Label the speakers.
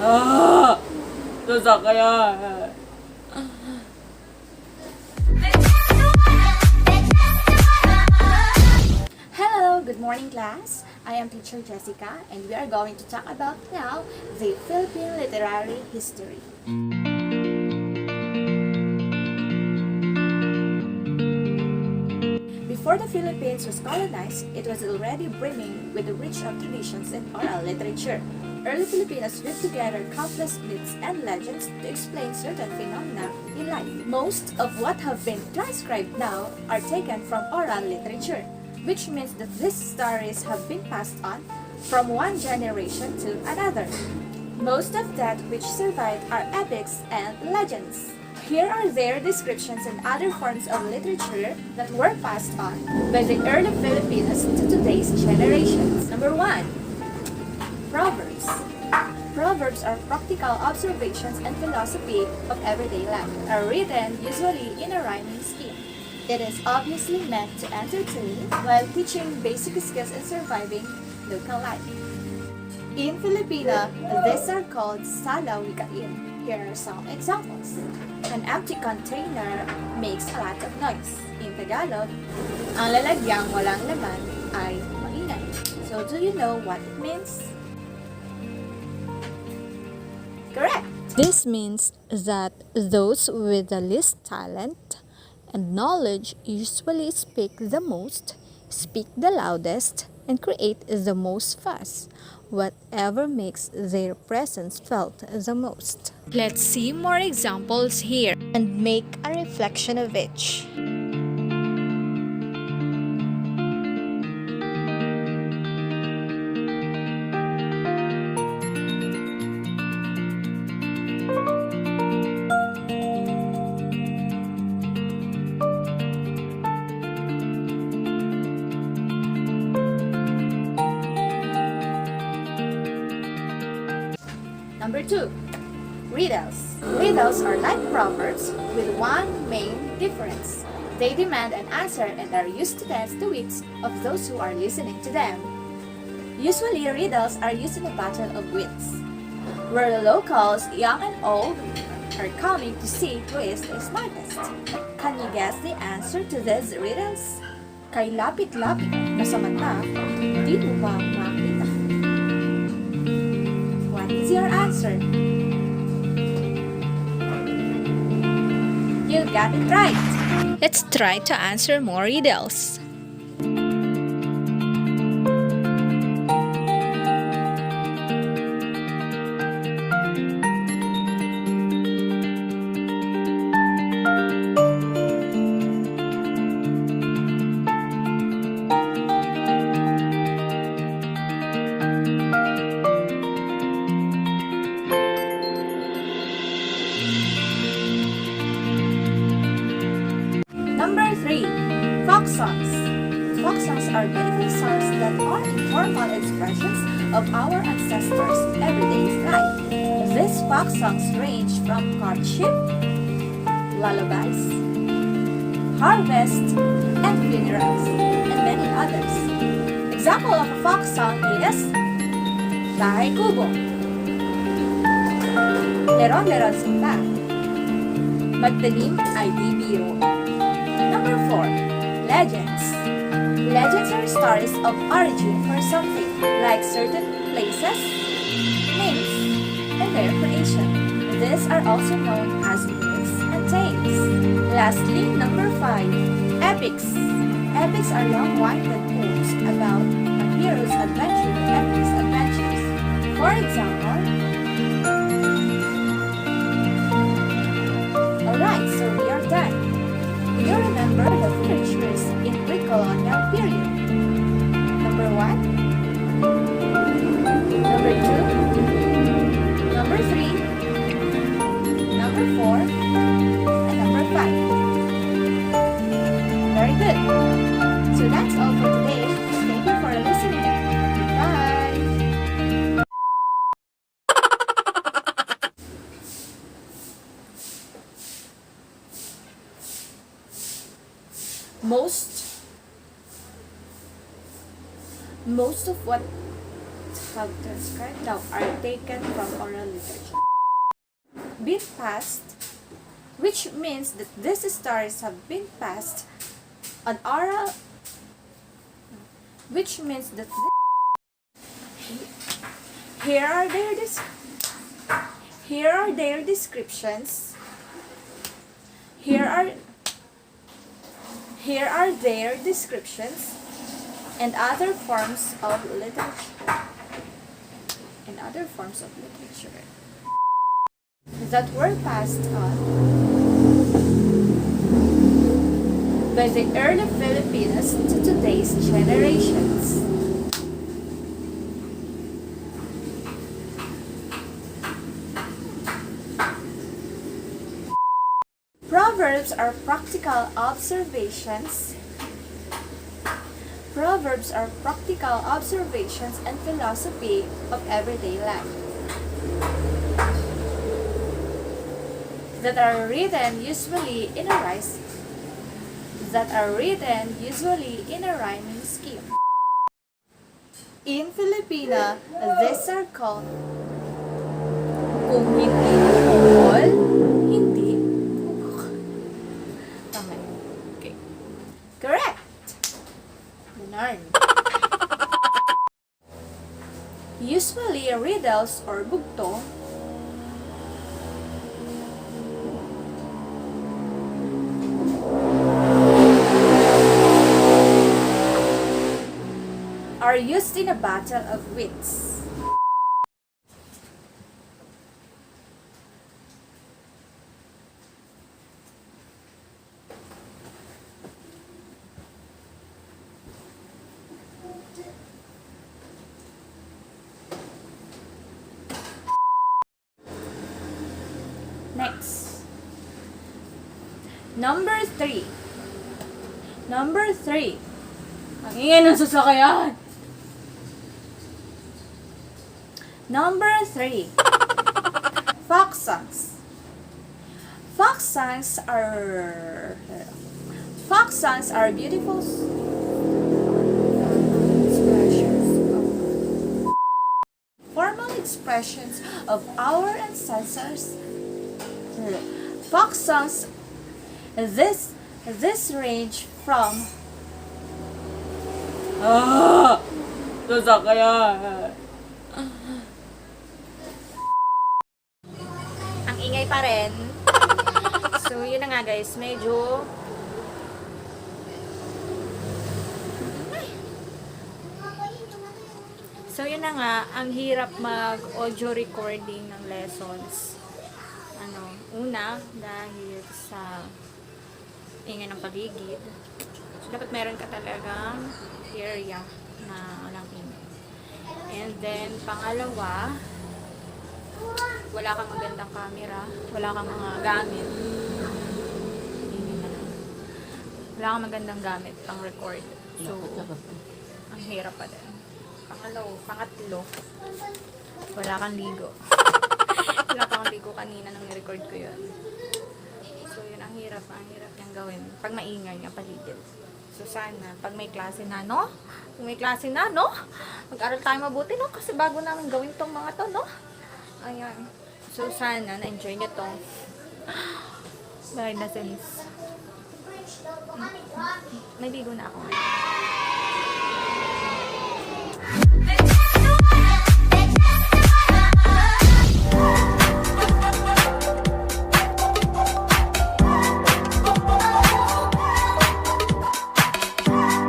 Speaker 1: Sasakyan.
Speaker 2: Hello, good morning class. I am teacher Jessica and we are going to talk about now the Philippine literary history. Before the Philippines was colonized, it was already brimming with the rich of traditions and oral literature. Early Filipinos weaved together countless myths and legends to explain certain phenomena in life. Most of what have been transcribed now are taken from oral literature, which means that these stories have been passed on from one generation to another. Most of that which survived are epics and legends. Here are their descriptions and other forms of literature that were passed on by the early Filipinos to today's generations. Number 1. Proverbs. Proverbs are practical observations and philosophy of everyday life, are written usually in a rhyming scheme. It is obviously meant to entertain while teaching basic skills in surviving local life. In Filipino, these are called salawikain. Here are some examples. An empty container makes a lot of noise. In Tagalog, ang lalagyang walang laman ay maingay. So do you know what it means? Correct!
Speaker 3: This means that those with the least talent and knowledge usually speak the most, speak the loudest, and create the most fuss, whatever makes their presence felt the most. Let's see more examples here and make a reflection of each.
Speaker 2: Number 2. Riddles. Riddles are like proverbs with one main difference. They demand an answer and are used to test the wits of those who are listening to them. Usually, riddles are used in a battle of wits, where the locals, young and old, are coming to see who is the smartest. Can you guess the answer to these riddles? Kay lapit-lapit na sa mata, di mo ba makita? What is your answer? You got it right!
Speaker 3: Let's try to answer more riddles.
Speaker 2: Number 3. Folk songs. Folk songs are beautiful songs that are informal expressions of our ancestors' everyday life. These folk songs range from courtship, lullabies, harvest, and funerals, and many others. Example of a folk song is Bahay Kubo, Leron-leron sinta, Magtanim ay di biro. Number 4. Legends. Legends are stories of origin for something, like certain places, names, and their creation. These are also known as myths and tales. Lastly, number 5. Epics. Epics are long-winded poems about a hero's adventure and his adventures. For example, alright, so we are done. Do you remember the features in pre-colonial period? Number 1, number 2, number 3, number 4, and number 5. Very good. So that's all for today. Thank you for listening. Bye. Most of what have transcribed now are taken from oral literature. Been passed, which means that these stories have been passed on oral, which means that here are their descriptions. Here are their descriptions and other forms of literature. That were passed on by the early Filipinos to today's generations. Proverbs are practical observations. Proverbs are practical observations and philosophy of everyday life that are written usually in a rhyming scheme. In Filipino, these are called kung hindi bukol, hindi bukok. Tama. Okay. Correct. Learn. Usually riddles or bugto are used in a battle of wits. Next. Number 3.
Speaker 1: Ang ingay ng sasakyan.
Speaker 2: Number 3. Folk songs. Folk songs are beautiful formal expressions of our ancestors. Folk songs this range from
Speaker 1: Sasakyan.
Speaker 2: ang ingay pa rin. So, yun na nga guys, medyo So, yun na nga, ang hirap mag-audio recording ng lessons. Una, dahil sa ingay ng paligid. So, dapat meron ka talagang area na walang ingay. And then, pangalawa, wala kang magandang camera, wala kang mga gamit. Wala kang magandang gamit pang record. So, ang hirap pa din. Pangatlo, wala kang ligo. Wala kang ligo kanina nang ni-record ko yun. So, yun, ang hirap niyang gawin. Pag maingay nga paligid. So, sana, pag may klase na, no? Kung may klase na, no? Mag-aral tayo mabuti, no? Kasi bago namin gawin tong mga to, no? Ayan. So, sana, na-enjoy nyo tong behind the scenes. May ligo na ako ngayon.